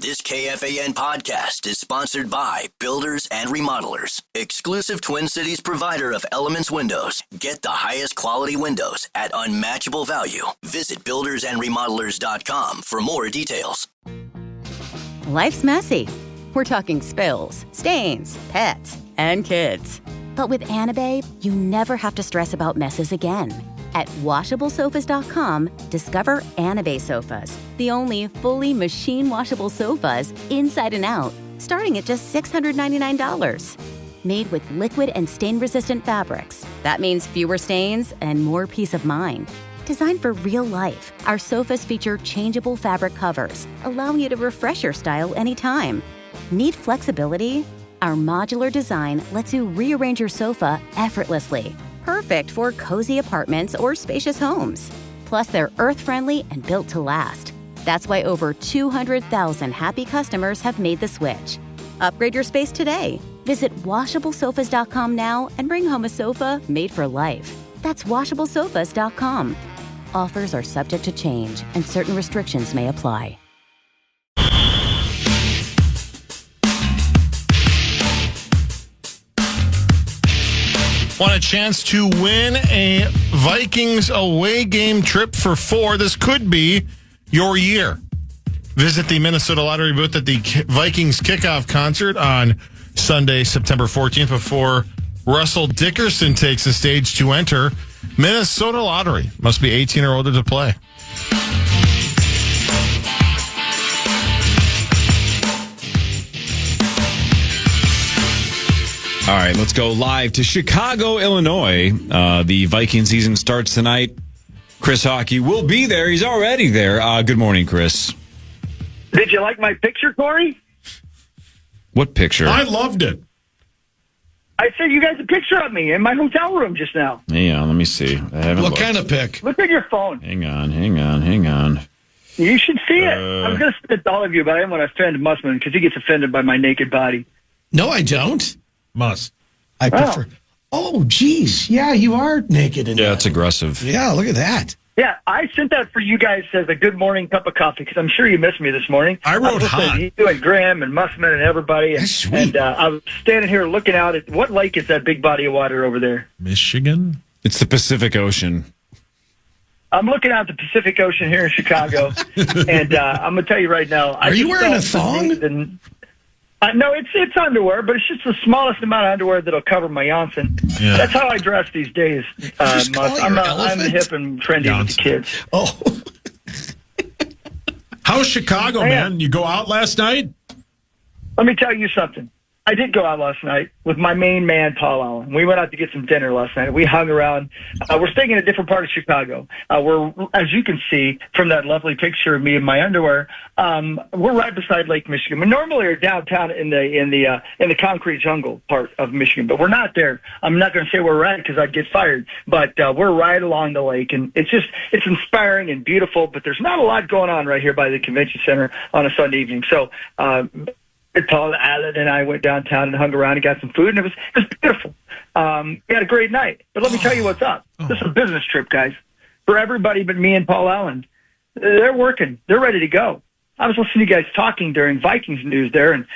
This KFAN podcast is sponsored by Builders and Remodelers, exclusive Twin Cities provider of Elements Windows. Get the highest quality windows at unmatchable value. Visit buildersandremodelers.com for more details. Life's messy. We're talking spills, stains, pets, and kids. But with Anabae, you never have to stress about messes again. At WashableSofas.com, discover Anabae sofas, the only fully machine-washable sofas inside and out, starting at just $699. Made with liquid and stain-resistant fabrics. That means fewer stains and more peace of mind. Designed for real life, our sofas feature changeable fabric covers, allowing you to refresh your style anytime. Need flexibility? Our modular design lets you rearrange your sofa effortlessly. Perfect for cozy apartments or spacious homes. Plus, they're earth-friendly and built to last. That's why over 200,000 happy customers have made the switch. Upgrade your space today. Visit WashableSofas.com now and bring home a sofa made for life. That's WashableSofas.com. Offers are subject to change, and certain restrictions may apply. Want a chance to win a Vikings away game trip for 4? This could be your year. Visit the Minnesota Lottery booth at the Vikings kickoff concert on Sunday, September 14th, before Russell Dickerson takes the stage to enter. Minnesota Lottery. Must be 18 or older to play. All right, let's go live to Chicago, Illinois. The Viking season starts tonight. Chris Hawkey will be there. He's already there. Good morning, Chris. Did you like my picture, Corey? What picture? I loved it. I sent you guys a picture of me in my hotel room just now. Hang on, let me see. I haven't What looked. kind of pic? Look at your phone. Hang on. You should see it. I'm going to send it to all of you, but I didn't want to offend Mussman because he gets offended by my naked body. No, I don't. Must. I prefer. Oh, geez. Yeah, you are naked. Yeah, it's aggressive. Yeah, look at that. Yeah, I sent that for you guys as a good morning cup of coffee because I'm sure you missed me this morning. I wrote hot. You and Graham and Mussman and everybody. That's sweet. And I was standing here looking out at what lake is that big body of water over there? Michigan? It's the Pacific Ocean. I'm looking out the Pacific Ocean here in Chicago, and I'm going to tell you right now. Are you wearing a thong? No, it's underwear, but it's just the smallest amount of underwear that'll cover my Janssen. Yeah. That's how I dress these days. Just call it your I'm elephant? hip and trendy with the kids. Oh. How's Chicago, man? You go out last night? Let me tell you something. I did go out last night with my main man, Paul Allen. We went out to get some dinner last night. We hung around. We're staying in a different part of Chicago. We're, as you can see from that lovely picture of me in my underwear, we're right beside Lake Michigan. We normally are downtown in the concrete jungle part of Michigan, but we're not there. I'm not going to say where we're at because I'd get fired, but we're right along the lake, and it's inspiring and beautiful. But there's not a lot going on right here by the convention center on a Sunday evening. So. Paul Allen and I went downtown and hung around and got some food, and it was beautiful. We had a great night. But let me tell you what's up. This is a business trip, guys, for everybody but me and Paul Allen. They're working. They're ready to go. I was listening to you guys talking during Vikings news there, and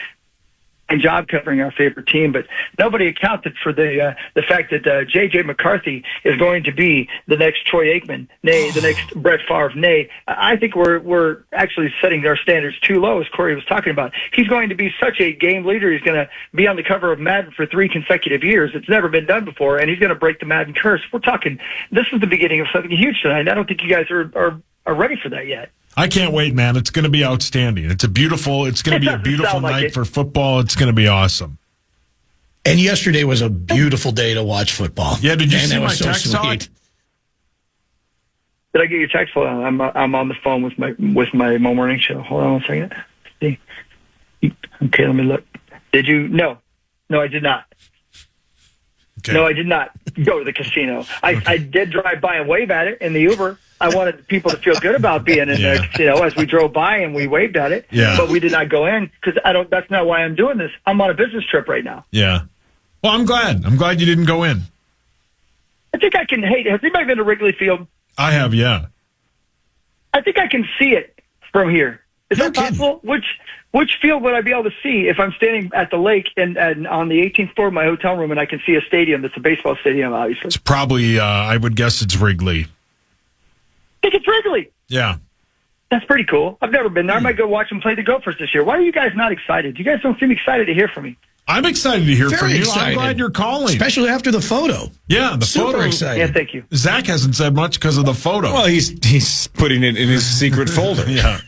job covering our favorite team, but nobody accounted for the fact that J.J. McCarthy is going to be the next Troy Aikman, nay, the next Brett Favre, nay. I think we're actually setting our standards too low, as Corey was talking about. He's going to be such a game leader. He's going to be on the cover of Madden for 3 consecutive years. It's never been done before, and he's going to break the Madden curse. We're talking, this is the beginning of something huge tonight. I don't think you guys are ready for that yet. I can't wait, man. It's going to be outstanding. It's going to be a beautiful night for football. It's going to be awesome. And yesterday was a beautiful day to watch football. Yeah, did you see that my was so text, Hawk? sweet. Did I get your text? Hold on. I'm on the phone with my morning show. Hold on one second. See. Okay, let me look. Did you? No, I did not. Okay. No, I did not go to the casino. I did drive by and wave at it in the Uber. I wanted people to feel good about being in the casino as we drove by and we waved at it. Yeah. But we did not go in because that's not why I'm doing this. I'm on a business trip right now. Yeah. Well, I'm glad. I'm glad you didn't go in. I think I can. Hey, has anybody been to Wrigley Field? I have, yeah. I think I can see it from here. Is that possible? Which field would I be able to see if I'm standing at the lake and on the 18th floor of my hotel room and I can see a stadium that's a baseball stadium, obviously? It's probably, I would guess it's Wrigley. I think it's Wrigley. Yeah. That's pretty cool. I've never been there. I might go watch them play the Gophers this year. Why are you guys not excited? You guys don't seem excited to hear from me. I'm excited to hear Very from you. excited. I'm glad you're calling. Especially after the photo. Yeah, the Super photo. excited. Yeah, thank you. Zach hasn't said much because of the photo. Well, he's putting it in his secret folder. Yeah.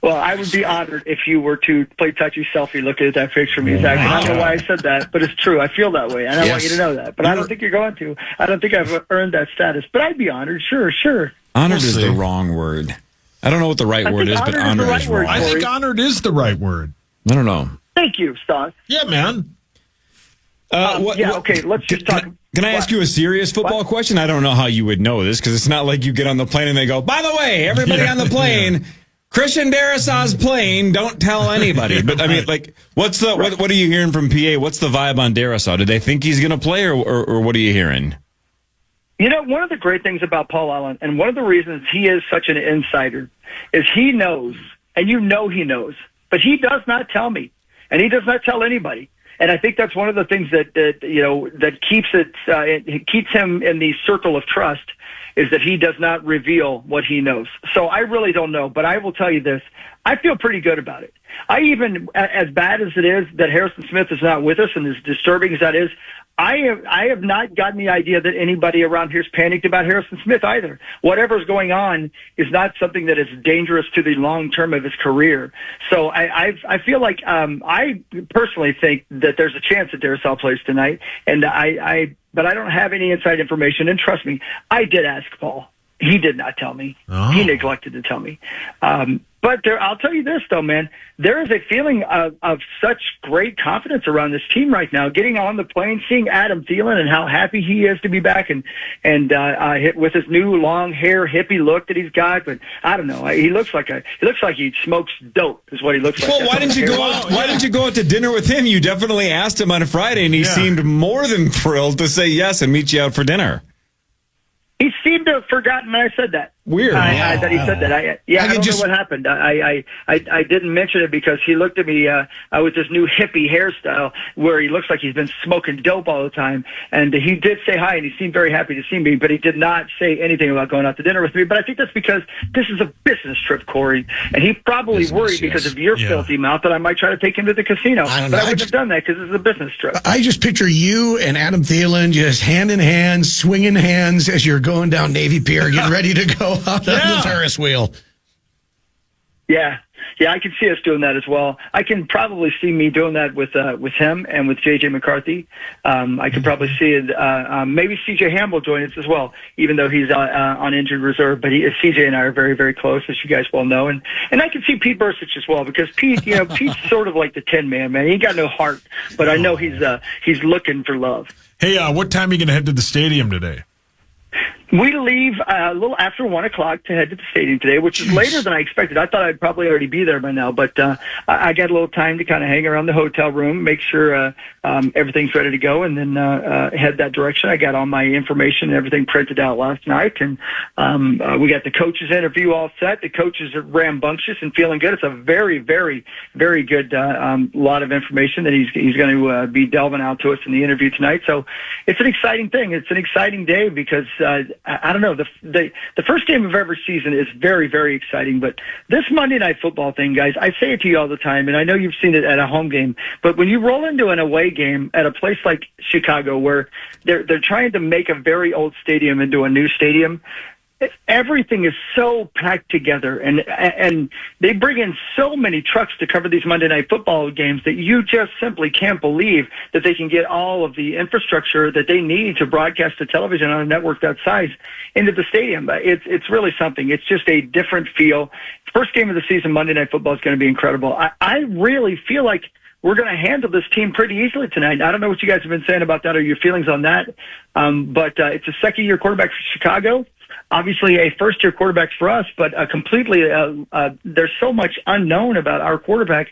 Well, I would be honored if you were to play touchy selfie looking at that picture of me, Zach. And I don't know why I said that, but it's true. I feel that way, and I want you to know that. But I don't think you're going to. I don't think I've earned that status. But I'd be honored. Sure. Honored is the wrong word. I don't know what the right word is, but honored is wrong. I think honored is the right word. I don't know. Thank you, Stas. Yeah, man. Okay, let's just talk. Can I ask you a serious football question? I don't know how you would know this because it's not like you get on the plane and they go, by the way, everybody on the plane, Christian Darrisaw's plane, don't tell anybody. But I mean, like, what are you hearing from PA? What's the vibe on Darrisaw? Do they think he's going to play or what are you hearing? You know, one of the great things about Paul Allen, and one of the reasons he is such an insider, is he knows, and you know he knows, but he does not tell me, and he does not tell anybody. And I think that's one of the things that keeps it keeps him in the circle of trust, is that he does not reveal what he knows. So I really don't know, but I will tell you this. I feel pretty good about it. I even, as bad as it is that Harrison Smith is not with us, and as disturbing as that is, I have not gotten the idea that anybody around here is panicked about Harrison Smith either. Whatever's going on is not something that is dangerous to the long term of his career. So I feel like I personally think that there's a chance that Darrisaw plays tonight, and but I don't have any inside information. And trust me, I did ask Paul. He did not tell me. Oh. He neglected to tell me. But I'll tell you this, though, man. There is a feeling of such great confidence around this team right now. Getting on the plane, seeing Adam Thielen and how happy he is to be back, and with his new long hair hippie look that he's got. But I don't know. He looks like he smokes dope. Is what he looks like. Well, why didn't you go out? Why didn't you go out to dinner with him? You definitely asked him on a Friday, and he seemed more than thrilled to say yes and meet you out for dinner. He seemed to have forgotten that I said that. Weird. That he said that. I don't know what happened. I didn't mention it because he looked at me with this new hippie hairstyle where he looks like he's been smoking dope all the time. And he did say hi, and he seemed very happy to see me, but he did not say anything about going out to dinner with me. But I think that's because this is a business trip, Corey. And he probably worried because of your filthy mouth that I might try to take him to the casino. I don't but know. I wouldn't have done that because this is a business trip. I just picture you and Adam Thielen just hand in hand, swinging hands as you're going down Navy Pier, getting ready to go out on the Ferris wheel. Yeah, I can see us doing that as well. I can probably see me doing that with him and with J.J. McCarthy. I could probably see it. Maybe C.J. Hamble join us as well, even though he's on injured reserve. But C.J. and I are very, very close, as you guys well know. And I can see Pete Bursich as well, because Pete's sort of like the Tin Man, man. He ain't got no heart, but I know he's looking for love. Hey, what time are you going to head to the stadium today? We leave a little after 1 o'clock to head to the stadium today, which is later than I expected. I thought I'd probably already be there by now, but I got a little time to kind of hang around the hotel room, make sure everything's ready to go, and then head that direction. I got all my information and everything printed out last night, and we got the coaches' interview all set. The coaches are rambunctious and feeling good. It's a very, very, very good lot of information that he's going to be delving out to us in the interview tonight. So it's an exciting thing. It's an exciting day because I don't know, the first game of every season is very, very exciting, but this Monday Night Football thing, guys, I say it to you all the time, and I know you've seen it at a home game, but when you roll into an away game at a place like Chicago where they're trying to make a very old stadium into a new stadium, everything is so packed together, and they bring in so many trucks to cover these Monday Night Football games that you just simply can't believe that they can get all of the infrastructure that they need to broadcast to television on a network that size into the stadium. It's really something. It's just a different feel. First game of the season, Monday Night Football, is going to be incredible. I really feel like we're going to handle this team pretty easily tonight. I don't know what you guys have been saying about that or your feelings on that, but it's a second-year quarterback for Chicago. Obviously a first-year quarterback for us, but completely there's so much unknown about our quarterback.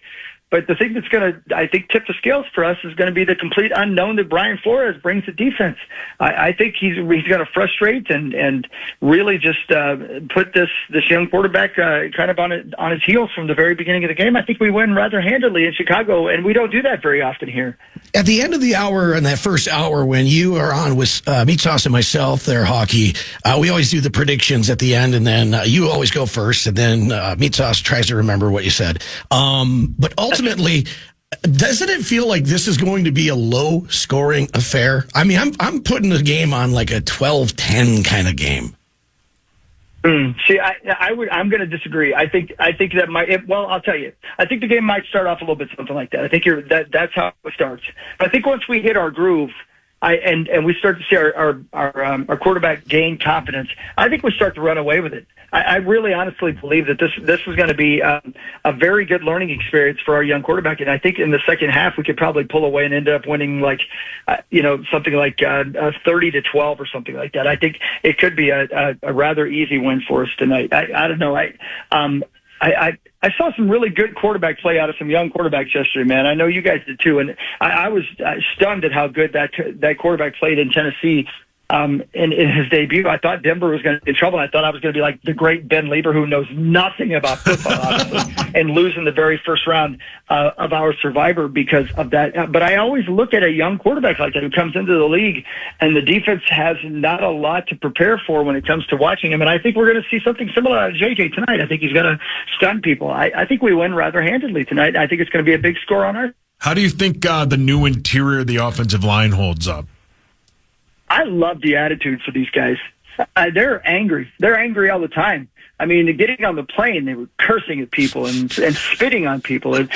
But the thing that's going to, I think, tip the scales for us is going to be the complete unknown that Brian Flores brings to defense. I think he's going to frustrate and really just put this young quarterback kind of on his heels from the very beginning of the game. I think we win rather handily in Chicago, and we don't do that very often here. At the end of the hour, in that first hour, when you are on with Meat Sauce and myself there, Hawkey, we always do the predictions at the end, and then you always go first, and then Meat Sauce tries to remember what you said. But ultimately, doesn't it feel like this is going to be a low-scoring affair? I mean, I'm putting the game on like a 12-10 kind of game. See, I'm going to disagree. I think that might. Well, I'll tell you. I think the game might start off a little bit something like that. I think that's how it starts. But I think once we hit our groove, and we start to see our quarterback gain confidence, I think we start to run away with it. I really honestly believe that this was going to be a very good learning experience for our young quarterback, and I think in the second half we could probably pull away and end up winning something like 30-12 or something like that. I think it could be a rather easy win for us tonight. I don't know. I saw some really good quarterback play out of some young quarterbacks yesterday, man. I know you guys did too, and I was stunned at how good that quarterback played in Tennessee. In his debut, I thought Denver was going to be in trouble. I thought I was going to be like the great Ben Leber, who knows nothing about football, obviously, and losing the very first round of our Survivor because of that. But I always look at a young quarterback like that who comes into the league, and the defense has not a lot to prepare for when it comes to watching him. And I think we're going to see something similar out of JJ tonight. I think he's going to stun people. I think we win rather handedly tonight. I think it's going to be a big score on our. How do you think the new interior of the offensive line holds up? I love the attitude for these guys. They're angry. They're angry all the time. I mean, getting on the plane, they were cursing at people and spitting on people. And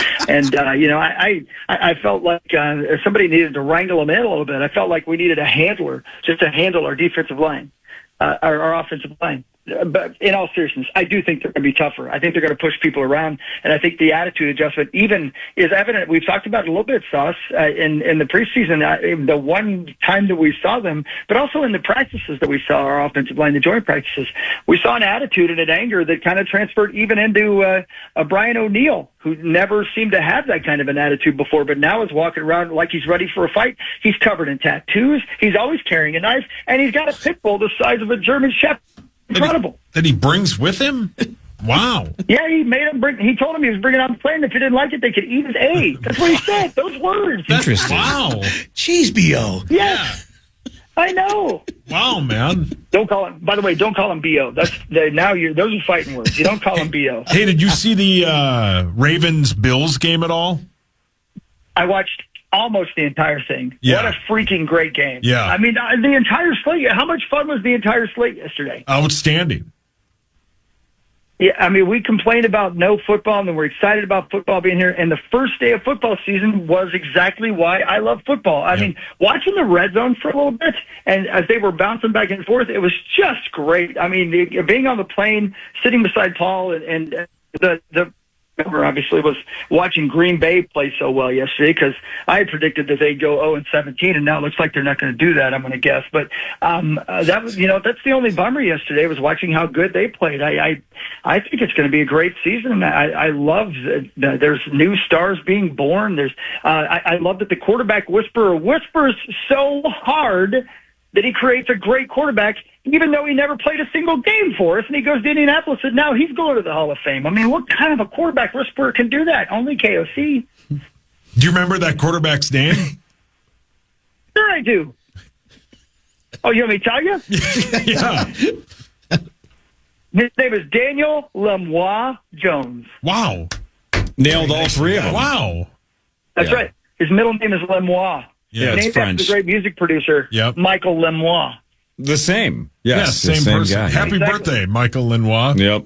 I felt like somebody needed to wrangle them in a little bit. I felt like we needed a handler just to handle our defensive line, our offensive line. But in all seriousness, I do think they're going to be tougher. I think they're going to push people around, and I think the attitude adjustment even is evident. We've talked about it a little bit, Sauce, in the preseason, the one time that we saw them, but also in the practices that we saw our offensive line, the joint practices. We saw an attitude and an anger that kind of transferred even into Brian O'Neill, who never seemed to have that kind of an attitude before, but now is walking around like he's ready for a fight. He's covered in tattoos. He's always carrying a knife, and he's got a pit bull the size of a German Shepherd. Incredible. That he brings with him? Wow. Yeah, he told him he was bringing on the plane. If he didn't like it, they could eat his A. That's what he said. Those words. Interesting. Wow. Jeez, B.O. Yes. Yeah. I know. Wow, man. Don't call him, by the way, don't call him B.O. Those are fighting words. You don't call him B.O. Hey, did you see the Ravens-Bills game at all? I watched almost the entire thing. Yeah. What a freaking great game. Yeah. I mean, the entire slate. How much fun was the entire slate yesterday? Outstanding. Yeah, I mean, we complained about no football, and then we're excited about football being here. And the first day of football season was exactly why I love football. I mean, watching the red zone for a little bit, and as they were bouncing back and forth, it was just great. I mean, being on the plane, sitting beside Paul, and the obviously was watching Green Bay play so well yesterday because I had predicted that they'd go 0-17, and now it looks like they're not going to do that, I'm going to guess. But that was, that's the only bummer yesterday was watching how good they played. I think it's going to be a great season. I love that there's new stars being born. I love that the quarterback whisperer whispers so hard that he creates a great quarterback, even though he never played a single game for us, and he goes to Indianapolis, and now he's going to the Hall of Fame. I mean, what kind of a quarterback whisperer can do that? Only KOC. Do you remember that quarterback's name? Sure I do. Oh, you want me to tell you? Yeah. His name is Daniel Lemois Jones. Wow. Nailed all three of them. Wow. That's right. His middle name is Lemois. Yeah, it's named French. after the great music producer, Michael Lemois. The same. Yes, same person. guy. Happy birthday, Michael Lenoir. Yep.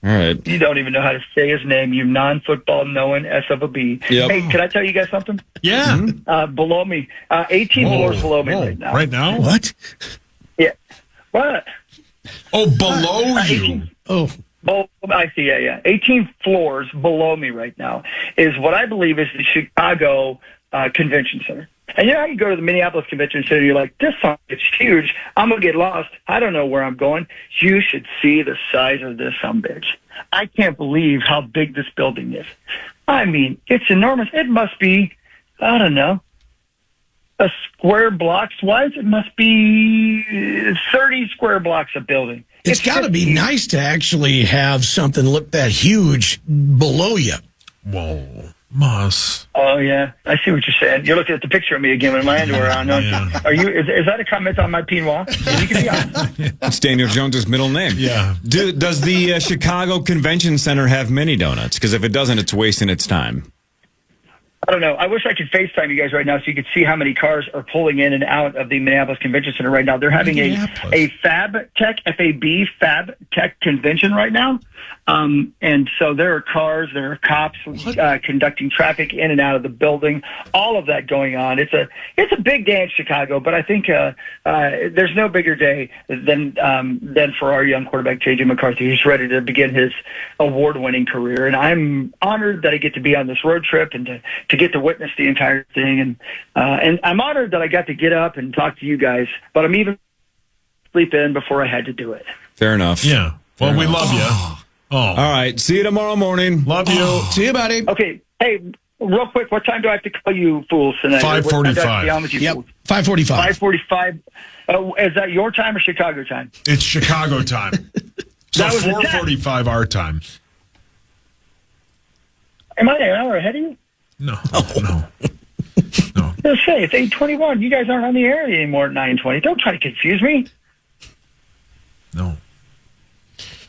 All right. You don't even know how to say his name, you non-football knowing S of a B. Yep. Hey, can I tell you guys something? Yeah. Below me, 18 floors below me right now. Right now? What? Yeah. What? Oh, below you. Oh. Oh, I see. Yeah. 18 floors below me right now is what I believe is the Chicago Convention Center. And how you go to the Minneapolis Convention Center, you're like, this song is huge. I'm going to get lost. I don't know where I'm going. You should see the size of this sumbitch. I can't believe how big this building is. I mean, it's enormous. It must be, I don't know, a square blocks wise. It must be 30 square blocks of building. It's got to be nice to actually have something look that huge below you. Whoa, Moss. Oh yeah, I see what you're saying. You're looking at the picture of me again with my underwear on. Yeah. Are you? Is that a comment on my quinoa? You can be honest. It's Daniel Jones's middle name. Yeah. Does the Chicago Convention Center have mini donuts? Because if it doesn't, it's wasting its time. I don't know. I wish I could FaceTime you guys right now so you could see how many cars are pulling in and out of the Minneapolis Convention Center right now. They're having a Fab Tech convention right now. And so there are cars, there are cops conducting traffic in and out of the building, all of that going on. It's a big day in Chicago, but I think there's no bigger day than for our young quarterback, J.J. McCarthy. He's ready to begin his award-winning career. And I'm honored that I get to be on this road trip and to get to witness the entire thing. And I'm honored that I got to get up and talk to you guys, but I'm even sleep in before I had to do it. Fair enough. Yeah. Well, we love you. Oh. All right. See you tomorrow morning. Love you. See you, buddy. Okay. Hey, real quick, what time do I have to call you fools tonight? 5:45. Yep, 5:45. 5:45. Is that your time or Chicago time? It's Chicago time. So That was a 4:45 our time. Am I an hour ahead of you? No. Let's say it's 8:21. You guys aren't on the air anymore at 9:20. Don't try to confuse me. No.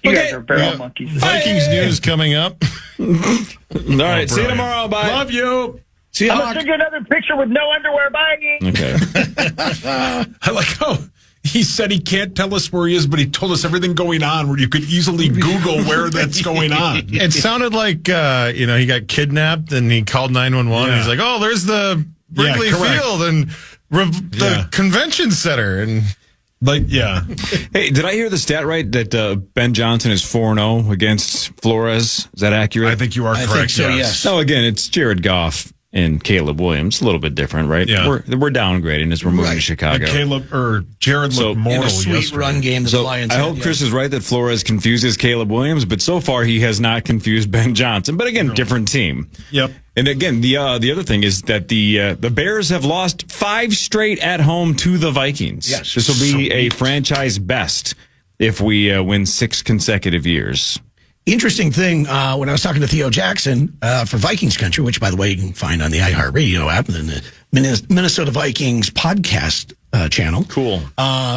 You guys are barrel monkeys. Vikings news coming up. All right. See you tomorrow. Bye. Love you. See you, I'm Hawk. going to send you another picture with no underwear. Bye. Okay. I like how he said he can't tell us where he is, but he told us everything going on where you could easily Google where that's going on. It sounded like, he got kidnapped and he called 911 and he's like, oh, there's the Wrigley correct. Field and the convention center. And Hey, did I hear the stat right that Ben Johnson is 4-0 against Flores? Is that accurate? I think you are I correct. think so, yes. No, again, it's Jared Goff and Caleb Williams. A little bit different, right? Yeah. We're downgrading as we're moving to Chicago. Jared looked mortal In a sweet yesterday. run game that the So Lions I had, hope Chris is right that Flores confuses Caleb Williams, but so far he has not confused Ben Johnson. But again, different team. Yep. And again, the other thing is that the Bears have lost 5 straight at home to the Vikings. Yes. This will be a franchise best if we win 6 consecutive years. Interesting thing, when I was talking to Theo Jackson for Vikings Country, which, by the way, you can find on the iHeartRadio app and the Minnesota Vikings podcast channel. Cool.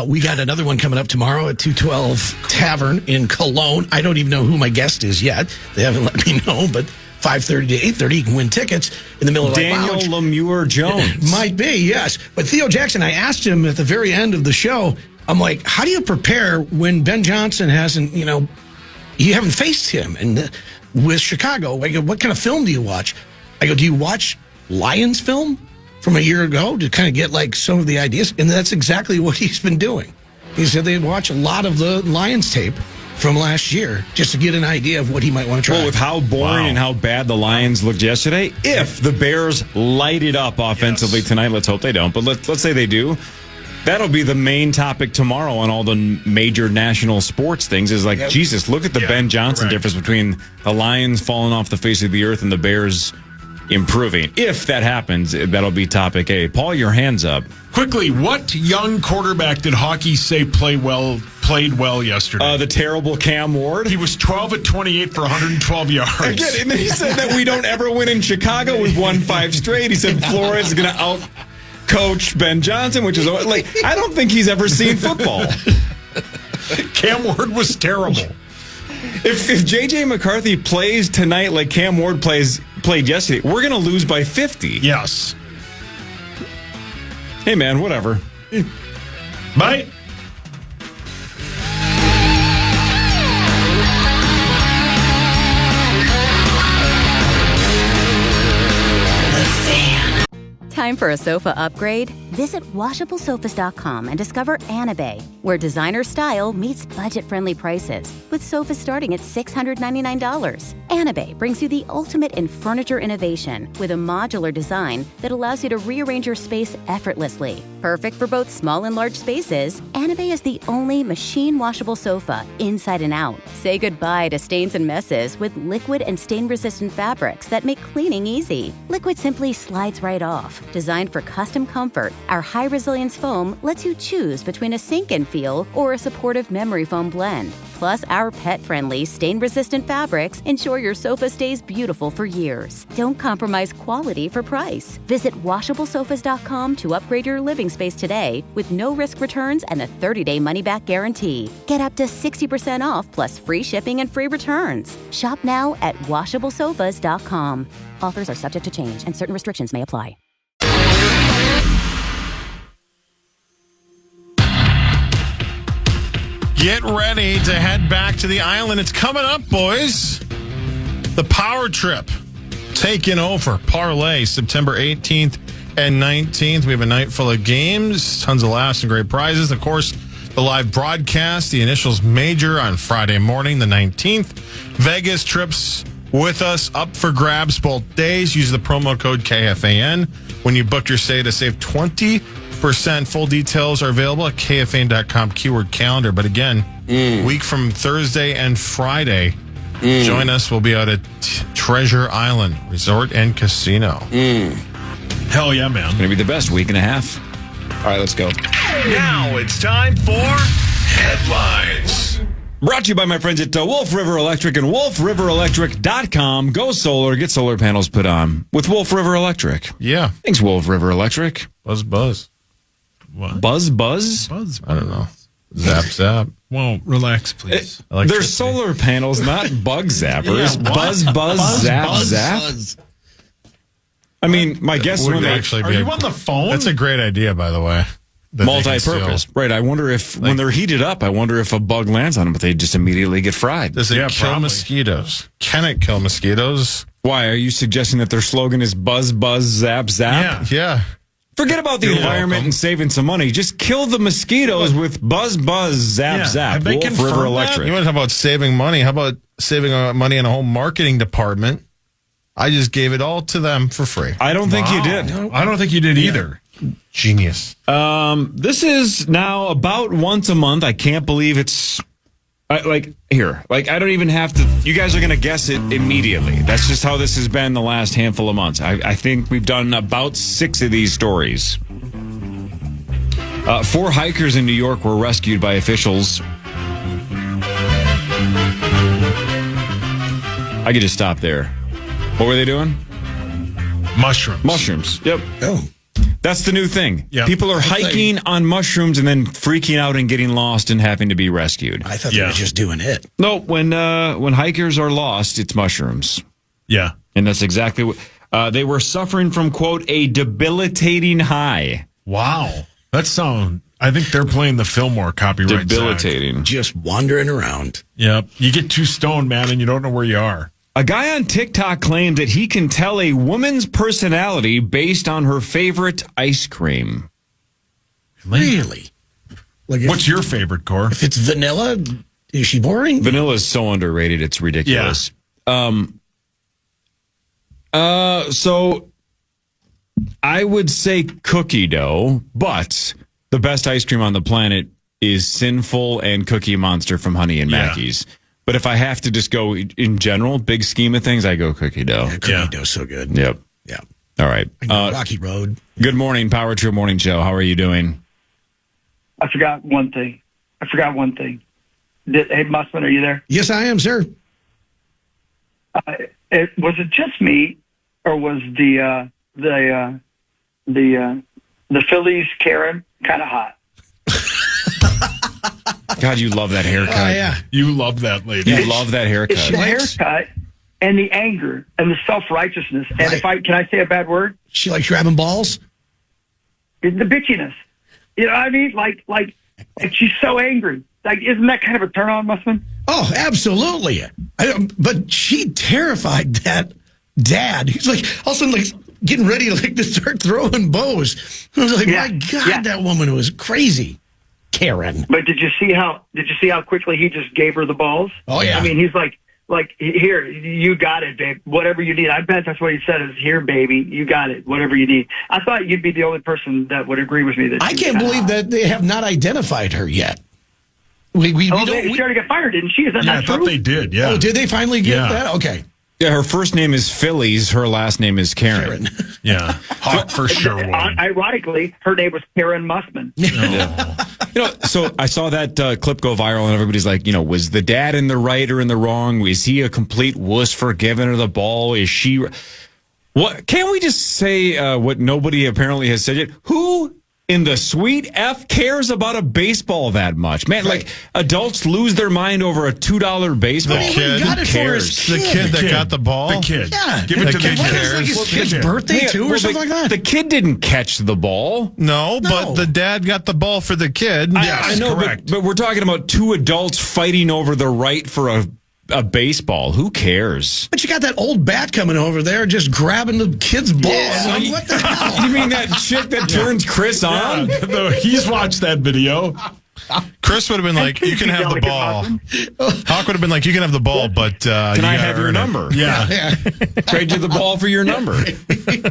We got another one coming up tomorrow at 212 Tavern in Cologne. I don't even know who my guest is yet. They haven't let me know, but 5:30 to 8:30, you can win tickets in the Miller Lite Daniel Lounge. Lemure Jones. Might be, yes. But Theo Jackson, I asked him at the very end of the show, I'm like, how do you prepare when Ben Johnson hasn't, you haven't faced him? And with Chicago, I go, what kind of film do you watch? I go, do you watch Lions film from a year ago to kind of get like some of the ideas? And that's exactly what he's been doing. He said they'd watch a lot of the Lions tape from last year just to get an idea of what he might want to try. Well, with how boring and how bad the Lions looked yesterday, if the Bears light it up offensively tonight, let's hope they don't, but let's say they do, that'll be the main topic tomorrow on all the major national sports things is like, Jesus, look at the Ben Johnson difference between the Lions falling off the face of the earth and the Bears improving. If that happens, that'll be topic A. Paul, your hands up. Quickly, what young quarterback did Hawkey say played well yesterday? The terrible Cam Ward. He was 12 at 28 for 112 yards. Again, and then he said that we don't ever win in Chicago. We've won 5 straight. He said Flores is going to out-coach Ben Johnson, which is like, I don't think he's ever seen football. Cam Ward was terrible. If J.J. McCarthy plays tonight like Cam Ward played yesterday, we're going to lose by 50. Yes. Hey, man, whatever. Bye. Time for a sofa upgrade? Visit WashableSofas.com and discover Anabay, where designer style meets budget-friendly prices, with sofas starting at $699. Anabay brings you the ultimate in furniture innovation with a modular design that allows you to rearrange your space effortlessly. Perfect for both small and large spaces, Anabay is the only machine-washable sofa inside and out. Say goodbye to stains and messes with liquid and stain-resistant fabrics that make cleaning easy. Liquid simply slides right off. Designed for custom comfort, our high-resilience foam lets you choose between a sink-in feel or a supportive memory foam blend. Plus, our pet-friendly, stain-resistant fabrics ensure your sofa stays beautiful for years. Don't compromise quality for price. Visit WashableSofas.com to upgrade your living space today with no-risk returns and a 30-day money-back guarantee. Get up to 60% off plus free shipping and free returns. Shop now at WashableSofas.com. Offers are subject to change and certain restrictions may apply. Get ready to head back to the island. It's coming up, boys. The Power Trip taking over. Parlay, September 18th and 19th. We have a night full of games, tons of laughs and great prizes. Of course, the live broadcast, the Initials Major on Friday morning, the 19th. Vegas trips with us up for grabs both days. Use the promo code KFAN when you book your stay to save 20%. Full details are available at KFAN.com keyword calendar. But again, week from Thursday and Friday, join us. We'll be out at Treasure Island Resort and Casino. Hell yeah, man. It's going to be the best week and a half. All right, let's go. Now it's time for Headlines. Brought to you by my friends at Wolf River Electric and WolfRiverElectric.com. Go solar. Get solar panels put on with Wolf River Electric. Yeah. Thanks, Wolf River Electric. Buzz. What? Buzz? Buzz? I don't know. Zap. Well, relax, please. They're solar panels, not bug zappers. Yeah, buzz, zap. I mean, my guess Would when they actually Are be you on the phone? That's a great idea, by the way. that they can multi-purpose. steal. Right. I wonder if when they're heated up, I wonder if a bug lands on them, but they just immediately get fried. Does it kill probably. mosquitoes? Can it kill mosquitoes? Why? Are you suggesting that their slogan is buzz, buzz, zap, zap? Yeah. Forget about the You're environment welcome. and saving some money. Just kill the mosquitoes with buzz, buzz, zap, Yeah. zap. Have they Wolf confirmed River that? Electric. You want to talk about saving money? How about saving money in a whole marketing department? I just gave it all to them for free. I don't think you did. I don't think you did either. Genius. This is now about once a month. I can't believe it's I don't even have to. You guys are going to guess it immediately. That's just how this has been the last handful of months. I think we've done about 6 of these stories. 4 hikers in New York were rescued by officials. I could just stop there. What were they doing? Mushrooms. Yep. Oh. That's the new thing. Yep. People are hiking on mushrooms and then freaking out and getting lost and having to be rescued. I thought they were just doing it. No, when hikers are lost, it's mushrooms. Yeah. And that's exactly what they were suffering from, quote, a debilitating high. Wow. I think they're playing the Fillmore copyright. Debilitating. Just wandering around. Yep. You get too stoned, man, and you don't know where you are. A guy on TikTok claimed that he can tell a woman's personality based on her favorite ice cream. Really? Like What's your favorite, Core? if it's vanilla, is she boring? Vanilla is so underrated, it's ridiculous. So I would say cookie dough, but the best ice cream on the planet is Sinful and Cookie Monster from Honey and Mackey's. But if I have to just go in general, big scheme of things, I go cookie dough. Yeah, cookie dough's so good. Yep. Yeah. All right. Rocky Road. Good morning, Power True Morning Show. How are you doing? I forgot one thing. Hey, Mussman, are you there? Yes, I am, sir. Was it just me, or was the Phillies Karen kind of hot? God, you love that haircut. Oh, yeah. You love that lady. You love that haircut. It's the haircut and the anger and the self-righteousness. And Right. can I say a bad word? She likes grabbing balls? It's the bitchiness. You know what I mean? Like she's so angry. Like, isn't that kind of a turn on, Mussman? Oh, absolutely. But she terrified that dad. He's like, all of a sudden, like, getting ready to start throwing bows. I was like, my God, that woman was crazy. Karen. But did you see how quickly he just gave her the balls? Oh, yeah. I mean, he's like, here, you got it, babe. Whatever you need. I bet that's what he said is, here, baby, you got it. Whatever you need. I thought you'd be the only person that would agree with me. That I can't believe that they have not identified her yet. She already got fired, didn't she? Is that not I true? thought they did, yeah. Oh, did they finally get that? Okay. Yeah, her first name is Phillies. Her last name is Karen. Yeah. Hawk for sure won. Ironically, her name was Karen Mussman. So I saw that clip go viral, and everybody's like, was the dad in the right or in the wrong? Is he a complete wuss for giving her the ball? Is she? What? Can't we just say what nobody apparently has said yet? Who in the sweet F cares about a baseball that much? Man, like adults lose their mind over a $2 baseball. The kid. Got it for his The kid that got the ball. The kid. Yeah. Give it to the kid What kid. is like his kid's birthday, too, or Well, something like that? The kid didn't catch the ball. No, but the dad got the ball for the kid. I know, but we're talking about two adults fighting over the right for a baseball. Who cares? But you got that old bat coming over there just grabbing the kid's ball. I'm like, what the hell? You mean that chick that turns Chris on? No, he's watched that video. Chris would have been like, you can have the ball. Hawk would have been like, you can have the ball, but Can I have your number? Yeah. Trade you the ball for your number.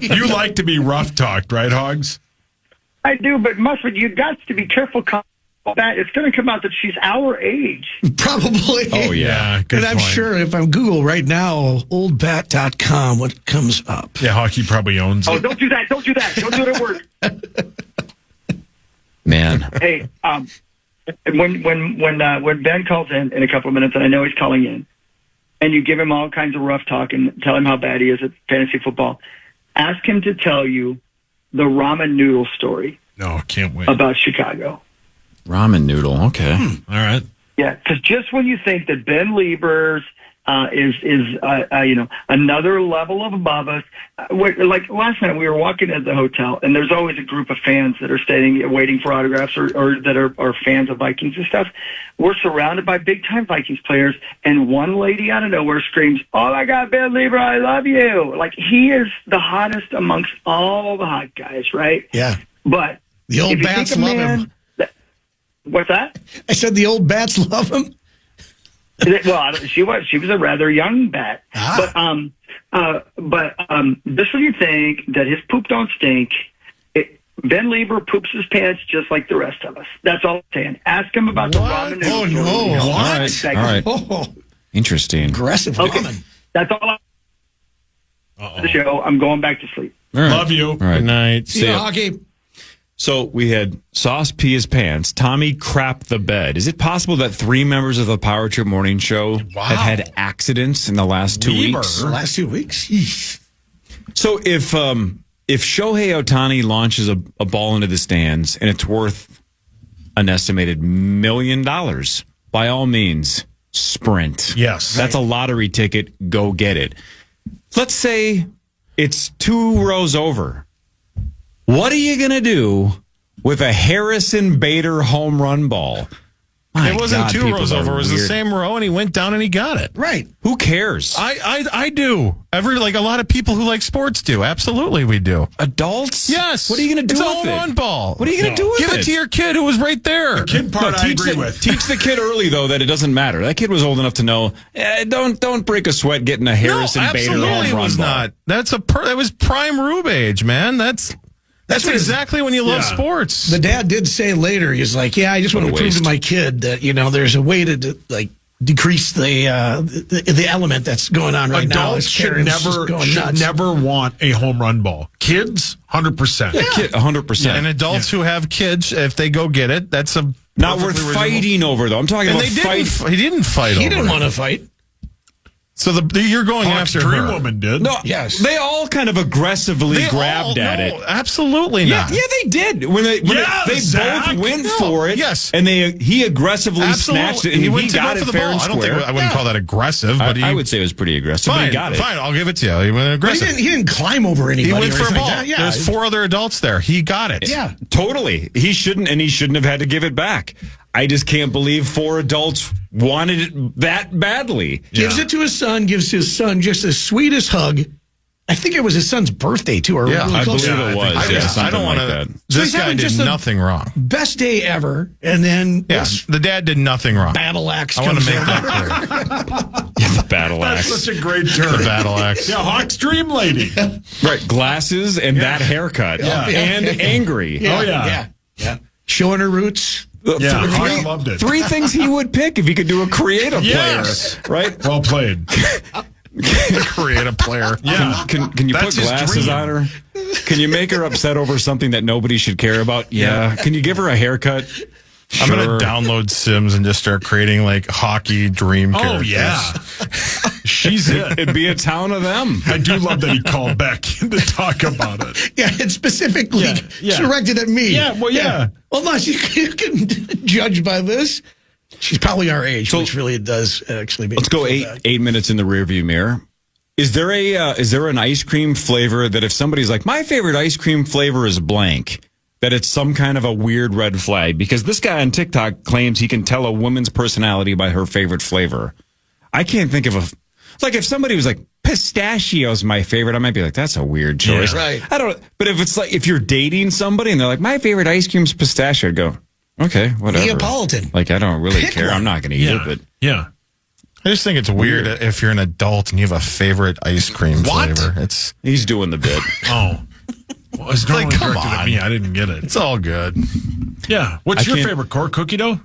You like to be rough talked, right, Hogs? I do, but Mussman, you got to be careful. That it's going to come out that she's our age. Probably. Oh, yeah. Good And I'm point. sure if I'm Google right now, oldbat.com, what comes up? Yeah, Hawkey probably owns it. Oh, don't do that. Don't do that. Don't do it at work. Man. Hey, when Ben calls in a couple of minutes, and I know he's calling in, and you give him all kinds of rough talk and tell him how bad he is at fantasy football, ask him to tell you the ramen noodle story No, can't wait. about Chicago. Ramen noodle. Okay. All right. Yeah, because just when you think that Ben Leber's is another level of above us, like last night we were walking at the hotel, and there's always a group of fans that are staying waiting for autographs or that are fans of Vikings and stuff. We're surrounded by big time Vikings players, and one lady out of nowhere screams, "Oh my God, Ben Leber, I love you!" Like he is the hottest amongst all the hot guys, right? Yeah. But The old if you bats think a love man him. What's that? I said the old bats love him. Well, she was a rather young bat, but just when you think that his poop don't stink, Ben Leber poops his pants just like the rest of us. That's all I'm saying. Ask him about the ramen noodles. Oh, no. What? All right. Oh, Interesting. aggressive Okay, woman. that's all. The show. I'm going back to sleep. All right. Love you. All right. Good night. See you, Hawkey. So we had Sauce pee his pants. Tommy crapped the bed. Is it possible that 3 members of the Power Trip Morning Show have had accidents in the last 2 Leber. weeks? The last 2 weeks? Yeesh. So if Shohei Ohtani launches a ball into the stands and it's worth an estimated $1 million, by all means, sprint. Yes. That's a lottery ticket. Go get it. Let's say it's 2 rows over. What are you going to do with a Harrison Bader home run ball? My It wasn't God, 2 people rows are over. It was the weird. same row, and he went down and he got it. Right. Who cares? I do. A lot of people who like sports do. Absolutely, we do. Adults? Yes. What are you going to do It's a with home it? run ball. What are you going to do with Give it to your kid who was right there. Kid part I agree with. Teach the kid early though that it doesn't matter. That kid was old enough to know. Don't break a sweat getting a Harrison no, Bader absolutely home it run was ball. not. That was prime Rube age, man. That's what exactly when you love Yeah. sports. The dad did say later, he's like, yeah, I just want to What a prove to waste. my kid that, there's a way to decrease the element that's going on right now. Adults His should parents just going nuts. never want a home run ball. Kids, 100%. Kid, 100%. And adults who have kids, if they go get it, that's a Not perfectly worth reasonable- fighting over though. I'm talking And about he didn't fight. He over didn't it. want to fight. So you're going Hawk's after Dream her. Woman did. No, Yes. they all kind of aggressively grabbed at it. Absolutely Yeah, not. yeah, they did. When they Zach. both went No, for it. yes. and he aggressively snatched it, and he went to got go it for the fair ball. and I don't square. think I wouldn't call that aggressive, but I would say it was pretty aggressive. But fine. he got it. Fine, I'll give it to you. He went But aggressive. he didn't climb over anybody. He went or for a anything ball. like that. Yeah. There's 4 other adults there. He got it. Yeah. Totally. He shouldn't have had to give it back. I just can't believe 4 adults wanted it that badly. Gives it to his son, gives his son just the sweetest hug, I think it was his son's birthday, too. Or Yeah, really I close believe to it was. I don't want that. to. So This he's guy having did just nothing wrong. Best day ever. And then Yeah, this the dad did nothing wrong. battle axe I want comes to make in. that clear. The battle That's axe. such a great term. The battle axe. Yeah, Hawk's dream lady. Right, glasses and that haircut. Yeah. And angry. Oh, yeah. Yeah. Showing her roots. Yeah, Hawk loved it. 3 things he would pick if he could do a creative Yes. player, right? Well played. Creative player. Yeah. Can you That's put his glasses dream. on her? Can you make her upset over something that nobody should care about? Yeah. Can you give her a haircut? I'm Sure. going to download Sims and just start creating like hockey dream Oh, characters. yeah. She's it. It'd be a town of them. I do love that he called back in to talk about it. Yeah, it's specifically Yeah. directed at me. Yeah, well, yeah. Well, unless you can judge by this. She's probably our age, which really does actually make Let's go me feel bad. 8 minutes in the rearview mirror. Is there an ice cream flavor that if somebody's like, my favorite ice cream flavor is blank, that it's some kind of a weird red flag? Because this guy on TikTok claims he can tell a woman's personality by her favorite flavor. I can't think of like if somebody was like, pistachio's my favorite, I might be like, that's a weird choice. Yeah, right. I don't, but if it's like, if you're dating somebody and they're like, my favorite ice cream's pistachio, I'd go, okay, whatever. Neapolitan. Like, I don't really Pick care. one. I'm not going to eat it, but. Yeah. I just think it's weird if you're an adult and you have a favorite ice cream What? flavor. It's He's doing the bit. Oh. Well, it's Like, normally come directed at on. me. I didn't get it. all good. Yeah. What's I your can't- favorite core cookie dough?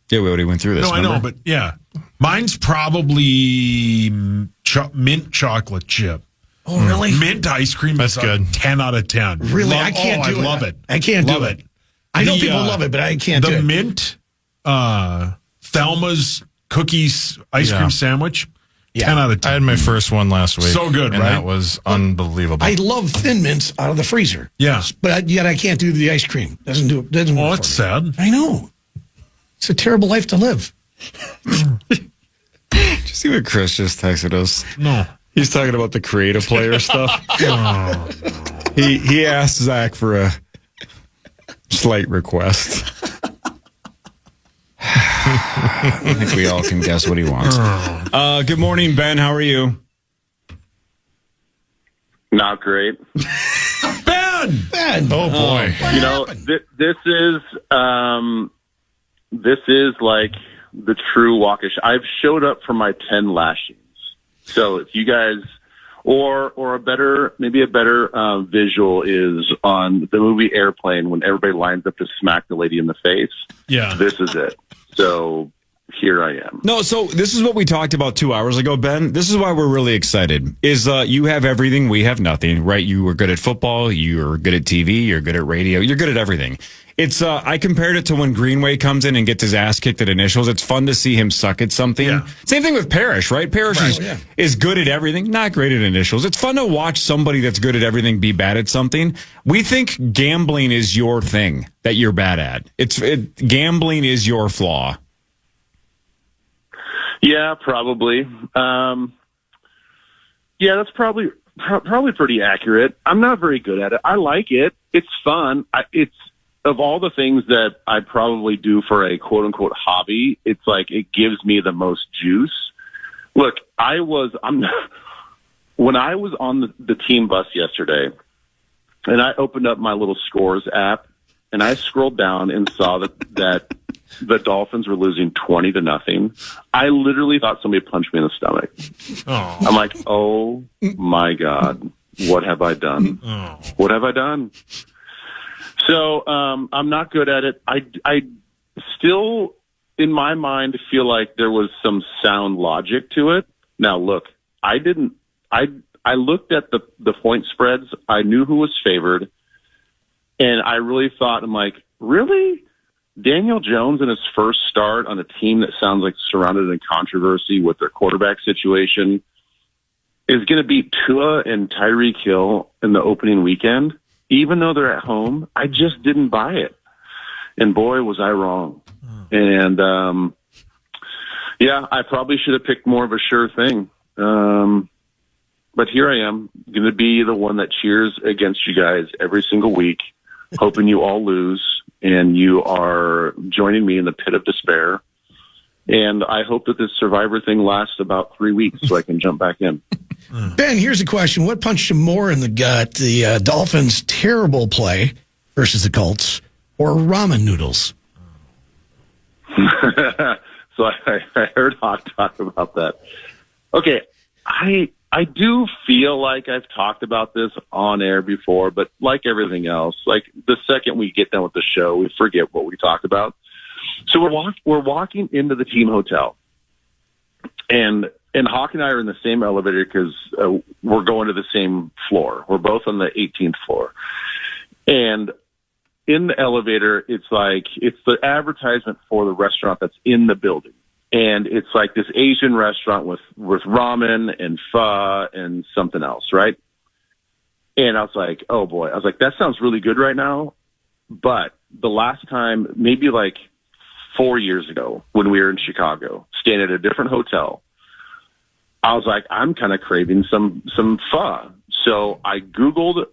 Yeah, we already went through this. No, I know, remember? but yeah. Mine's probably mint chocolate chip. Oh, really? Mint ice cream That's is good. a 10 out of 10. Really? I can't do it. I love it. I can't do Love it. I know The, people love it, but I can't do The it. mint Thelma's cookies ice Yeah. cream sandwich, Yeah. 10 out of I 10. had my first one last week. So good, and right? that was unbelievable. I love Thin Mints out of the freezer. Yeah. But yet I can't do the ice cream. Doesn't do it. Doesn't Well, work that's for me. sad. I know. It's a terrible life to live. Did you see what Chris just texted us? No. He's talking about the creative player stuff. He asked Zach for a slight request. I think we all can guess what he wants. Good morning, Ben. How are you? Not great. Ben! Ben. oh boy. You know, this is like the true walk of shame. I've showed up for my 10 lashings. So if you guys, or a better visual is on the movie Airplane when everybody lines up to smack the lady in the face. Yeah. This is it. So here I am. No, so this is what we talked about 2 hours ago, Ben. This is why we're really excited. Is you have everything, we have nothing, right? You were good at football, you're good at TV, you're good at radio, you're good at everything. It's I compared it to when Greenway comes in and gets his ass kicked at initials. It's fun to see him suck at something. Yeah. Same thing with Parrish, right? Parrish is good at everything, not great at initials. It's fun to watch somebody that's good at everything be bad at something. We think gambling is your thing that you're bad at. Gambling is your flaw. Yeah, probably. Yeah, that's probably pretty accurate. I'm not very good at it. I like it. It's fun. It's of all the things that I probably do for a quote unquote hobby, it's like it gives me the most juice. Look, when I was on the team bus yesterday and I opened up my little scores app and I scrolled down and saw that the Dolphins were losing 20-0. I literally thought somebody punched me in the stomach. Oh. I'm like, oh my God, what have I done? Oh. What have I done? So I'm not good at it. I still, in my mind, feel like there was some sound logic to it. Now, look, I looked at the point spreads. I knew who was favored. And I really thought, I'm like, really? Daniel Jones in his first start on a team that sounds like surrounded in controversy with their quarterback situation is going to beat Tua and Tyreek Hill in the opening weekend, even though they're at home. I just didn't buy it. And boy, was I wrong. And, yeah, I probably should have picked more of a sure thing. But here I am, going to be the one that cheers against you guys every single week, hoping you all lose. And you are joining me in the pit of despair. And I hope that this Survivor thing lasts about 3 weeks so I can jump back in. Ben, here's a question. What punched you more in the gut, the Dolphins' terrible play versus the Colts, or ramen noodles? So I heard Hawk talk about that. Okay, I do feel like I've talked about this on air before, but like everything else, like the second we get done with the show, we forget what we talked about. So we're walking into the team hotel, and Hawk and I are in the same elevator because we're going to the same floor. We're both on the 18th floor, and in the elevator, it's the advertisement for the restaurant that's in the building. And it's like this Asian restaurant with ramen and pho and something else, right? And I was like, oh boy. I was like, that sounds really good right now. But the last time, maybe like 4 years ago when we were in Chicago, staying at a different hotel, I was like, I'm kind of craving some pho. So I Googled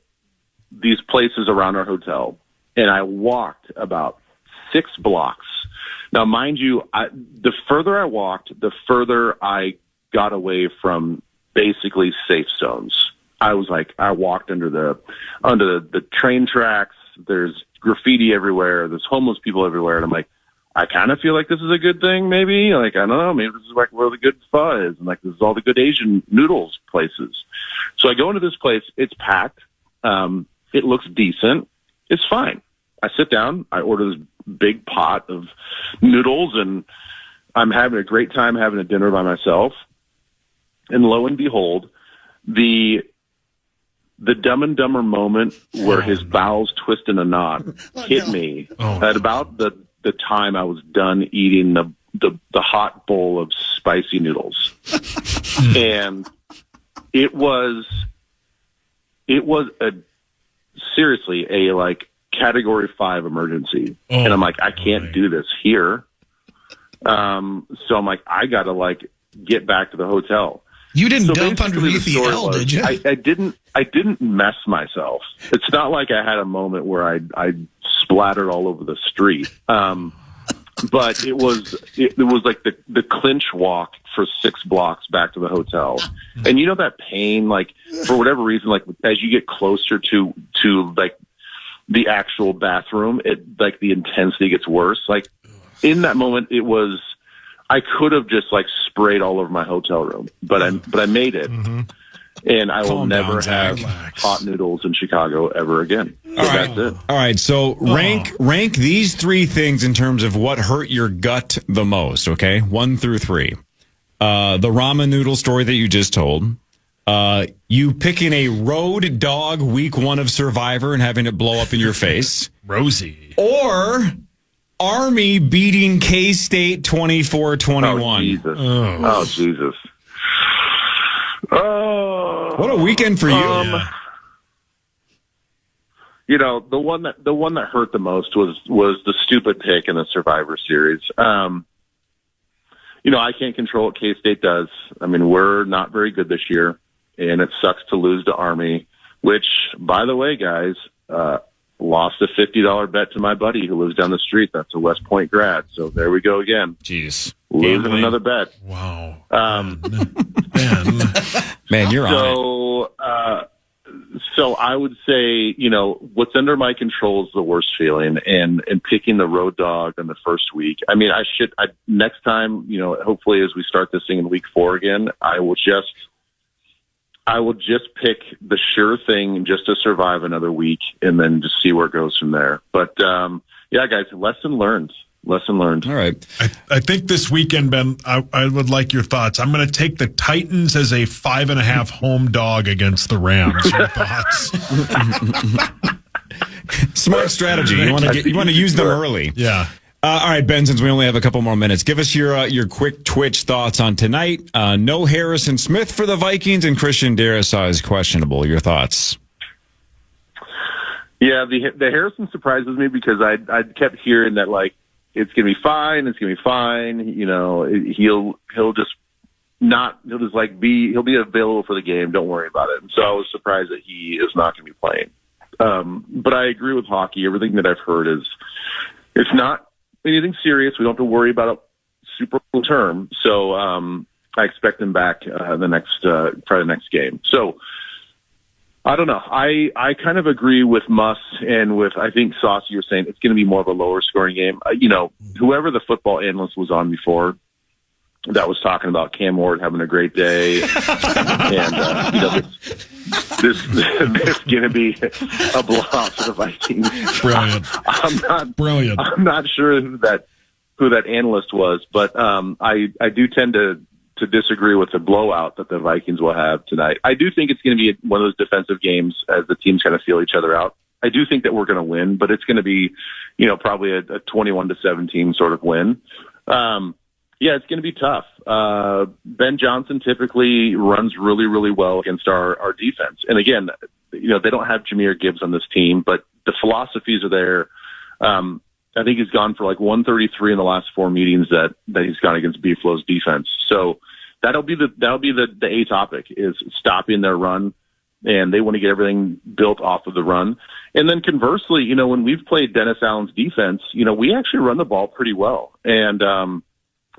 these places around our hotel, and I walked about 6 blocks. Now, mind you, the further I walked, the further I got away from basically safe zones. I was like, I walked under the train tracks. There's graffiti everywhere. There's homeless people everywhere. And I'm like, I kind of feel like this is a good thing, maybe. Like, I don't know, maybe this is like where the good pho is. And like, this is all the good Asian noodles places. So I go into this place. It's packed. It looks decent. It's fine. I sit down. I order this big pot of noodles, and I'm having a great time having a dinner by myself. And lo and behold, the Dumb and Dumber moment where his bowels twist in a knot hit me at about the time I was done eating the hot bowl of spicy noodles. And it was seriously a like Category 5 emergency. And I'm like, I can't do this here. So I'm like, I got to like get back to the hotel. You didn't dump underneath the L, did you? I didn't mess myself. It's not like I had a moment where I splattered all over the street. But it was like the clinch walk for 6 blocks back to the hotel. And you know that pain, like for whatever reason, like as you get closer to like the actual bathroom, it like the intensity gets worse. Like in that moment, I could have just like sprayed all over my hotel room, but I made it. Mm-hmm. And I will never have hot noodles in Chicago ever again. So that's it. All right. So rank these 3 things in terms of what hurt your gut the most. Okay. 1 through 3. The ramen noodle story that you just told. You picking a road dog week 1 of Survivor and having it blow up in your face. Rosie. Or Army beating K-State 24-21. Oh, Jesus. Oh, what a weekend for you! You know, the one that hurt the most was the stupid pick in the Survivor Series. You know, I can't control what K-State does. I mean, we're not very good this year, and it sucks to lose to Army. Which, by the way, guys, lost a $50 bet to my buddy who lives down the street. That's a West Point grad. So there we go again. Jeez. Losing another bet. Wow. Man, you're on it. So I would say, you know, what's under my control is the worst feeling, and picking the road dog in the first week. I mean, next time, you know, hopefully as we start this thing in week 4 again, I will just pick the sure thing just to survive another week and then just see where it goes from there. But, yeah, guys, lesson learned. All right. I think this weekend, Ben, I would like your thoughts. I'm going to take the Titans as a 5.5 home dog against the Rams. Your thoughts? Smart strategy. You want to use them early. Yeah. All right, Ben, since we only have a couple more minutes, give us your quick Twitch thoughts on tonight. No Harrison Smith for the Vikings, and Christian Darrisaw is questionable. Your thoughts? Yeah, the Harrison surprises me because I kept hearing that, like, it's going to be fine. You know, he'll be available for the game. Don't worry about it. And so I was surprised that he is not going to be playing. But I agree with Hawkey. Everything that I've heard is it's not anything serious. We don't have to worry about a super long term. So I expect him back probably the next game. So I don't know. I kind of agree with Muss and with, I think, Sauce, you were saying it's going to be more of a lower scoring game. Whoever the football analyst was on before that was talking about Cam Ward having a great day, and this is going to be a blowout for the Vikings. Brilliant. I'm not sure who that analyst was, but I do tend to disagree with the blowout that the Vikings will have tonight. I do think it's going to be one of those defensive games as the teams kind of feel each other out. I do think that we're going to win, but it's going to be, probably a 21-17 sort of win. Yeah, it's going to be tough. Ben Johnson typically runs really, really well against our defense. And again, they don't have Jahmyr Gibbs on this team, but the philosophies are there. I think he's gone for like 133 in the last 4 meetings that he's gone against Buffalo's defense. So that'll be the A topic, is stopping their run, and they want to get everything built off of the run. And then conversely, when we've played Dennis Allen's defense, we actually run the ball pretty well. And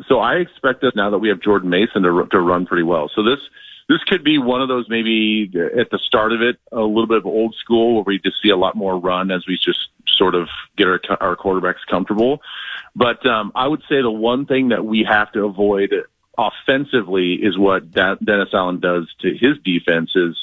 so I expect us, now that we have Jordan Mason, to run pretty well. So this could be one of those, maybe at the start of it, a little bit of old school where we just see a lot more run as we just sort of get our quarterbacks comfortable. But I would say the one thing that we have to avoid offensively is what Dennis Allen does to his defense is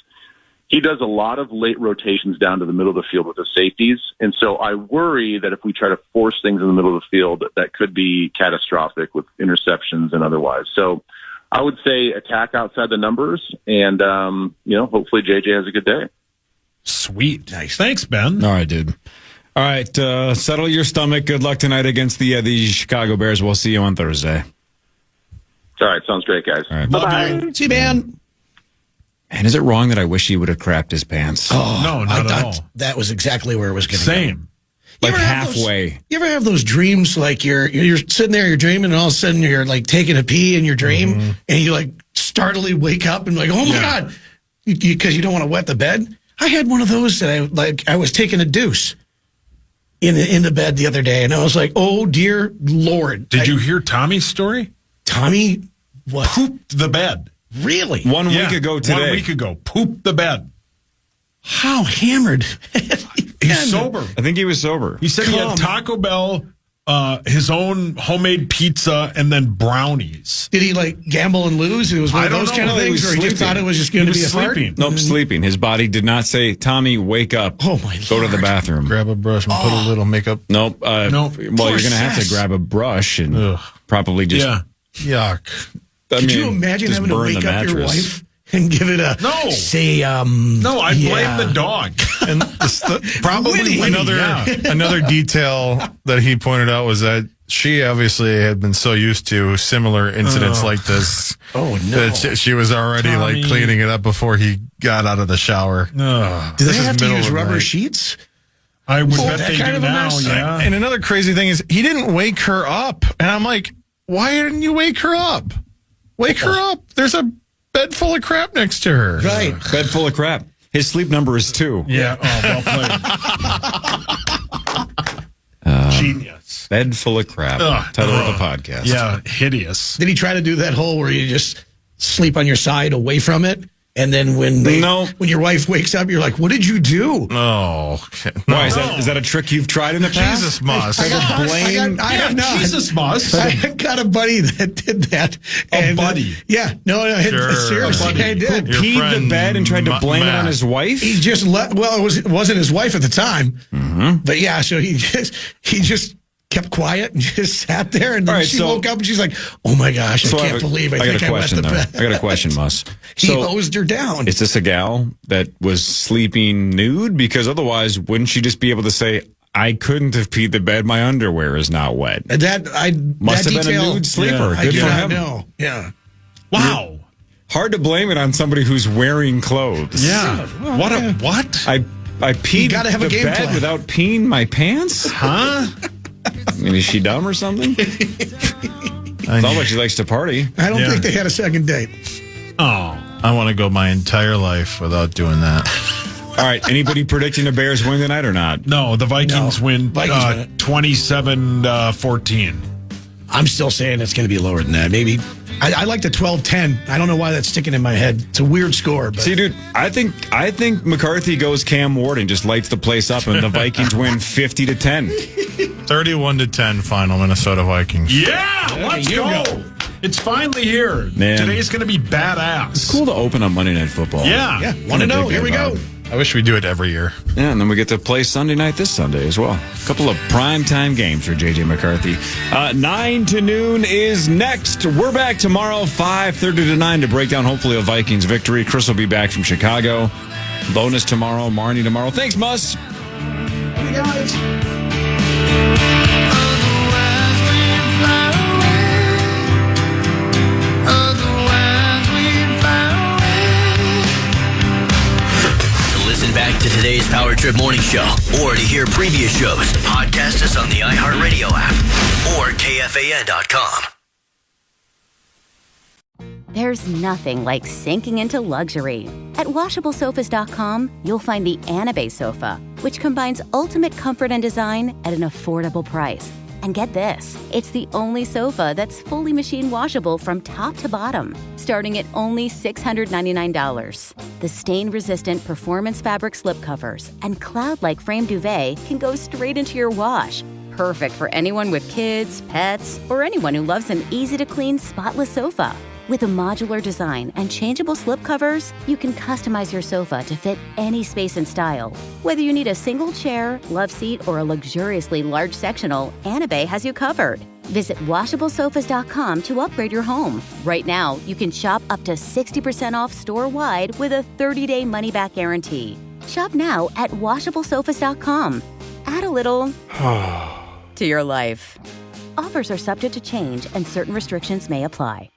he does a lot of late rotations down to the middle of the field with the safeties. And so I worry that if we try to force things in the middle of the field, that could be catastrophic with interceptions and otherwise. So I would say attack outside the numbers, and, hopefully JJ has a good day. Sweet. Nice. Thanks, Ben. All right, dude. All right, settle your stomach. Good luck tonight against the Chicago Bears. We'll see you on Thursday. All right, sounds great, guys. All right. Bye-bye. See you, man. And is it wrong that I wish he would have crapped his pants? Oh, No, not at all. That was exactly where it was going to go. Same. Like You ever have halfway. You ever have those dreams, like you're sitting there, you're dreaming, and all of a sudden you're like taking a pee in your dream, and you like startlingly wake up and like, oh my God, because you don't want to wet the bed. I had one of those that I was taking a deuce in the bed the other day, and I was like, oh dear Lord. Did you hear Tommy's story? Tommy, what? Pooped the bed. Really? One week ago today. 1 week ago. Pooped the bed. How hammered? He's sober. I think he was sober. He said he had Taco Bell, his own homemade pizza, and then brownies. Did he like gamble and lose? It was one of those kind of things, or he just thought it was just going to be a fart? Nope, sleeping. His body did not say, Tommy, wake up. Oh, my Go to the Lord. bathroom. Grab a brush and put a little makeup. Nope. Nope. Well, you're going to have to Cess. grab a brush and probably just. Yuck. Could you imagine just having to burn wake the up your mattress. wife and give it a No. say? No, I blame the dog. And probably another detail that he pointed out was that she obviously had been so used to similar incidents like this. Oh no! That she was already Tommy. like cleaning it up before he got out of the shower. Do they This is have to middle use of the rubber night. sheets? I would Oh, bet that they kind do of a now, mess? yeah. And another crazy thing is he didn't wake her up. And I'm like, why didn't you wake her up? Wake her up. There's a bed full of crap next to her. Right. Bed full of crap. His sleep number is 2. Yeah, well played. Genius. Bed full of crap. Title of the podcast. Yeah, hideous. Did he try to do that whole where you just sleep on your side away from it, and then when your wife wakes up, you're like, "What did you do?" Oh. Why, is that a trick you've tried in the past? Jesus must. I have not. Jesus must. I got a buddy that did that. Buddy? Yeah. No, Sure. seriously, A buddy. I did. Your Peed the friend bed and tried to blame it on Matt. his wife? He just it wasn't his wife at the time, but yeah. So he just kept quiet and just sat there, and then All right, she so- woke up and she's like, "Oh my gosh, So I can't believe I got think a I wet question, the though. bed." I got a question, Mus. He So, hosed her down. is this a gal that was sleeping nude? Because otherwise, wouldn't she just be able to say, I couldn't have peed the bed, my underwear is not wet? Must Must have been a nude sleeper. I Good do for not him. know. Yeah. Wow. Hard to blame it on somebody who's wearing clothes. Yeah. What? I peed gotta have a the game bed plan. without peeing my pants? Huh? I mean, is she dumb or something? It's not like she likes to party. I don't Yeah. think they had a second date. Oh. I want to go my entire life without doing that. All right, anybody predicting the Bears win tonight or not? No, the Vikings win Vikings win it. 27-14. I'm still saying it's going to be lower than that. Maybe I like the 12-10. I don't know why that's sticking in my head. It's a weird score. But. See, dude, I think McCarthy goes Cam Ward and just lights the place up, and the Vikings win 50-10. 31-10 final, Minnesota Vikings. Yeah, let's go. It's finally here. Man. Today's going to be badass. It's cool to open on Monday Night Football. Yeah. 1-0. Here we go. I wish we do it every year. Yeah, and then we get to play Sunday night this Sunday as well. A couple of primetime games for J.J. McCarthy. 9 to noon is next. We're back tomorrow, 5:30 to 9, to break down hopefully a Vikings victory. Chris will be back from Chicago. Bonus tomorrow, Marnie tomorrow. Thanks, Mus. Hey, guys. Back to today's Power Trip Morning Show, or to hear previous shows, podcast us on the iHeartRadio app or KFAN.com. There's nothing like sinking into luxury. At WashableSofas.com, you'll find the Anabay sofa, which combines ultimate comfort and design at an affordable price. And get this, it's the only sofa that's fully machine washable from top to bottom, starting at only $699. The stain-resistant performance fabric slipcovers and cloud-like frame duvet can go straight into your wash. Perfect for anyone with kids, pets, or anyone who loves an easy-to-clean, spotless sofa. With a modular design and changeable slipcovers, you can customize your sofa to fit any space and style. Whether you need a single chair, love seat, or a luxuriously large sectional, Anabay has you covered. Visit WashableSofas.com to upgrade your home. Right now, you can shop up to 60% off store-wide with a 30-day money-back guarantee. Shop now at WashableSofas.com. Add a little to your life. Offers are subject to change and certain restrictions may apply.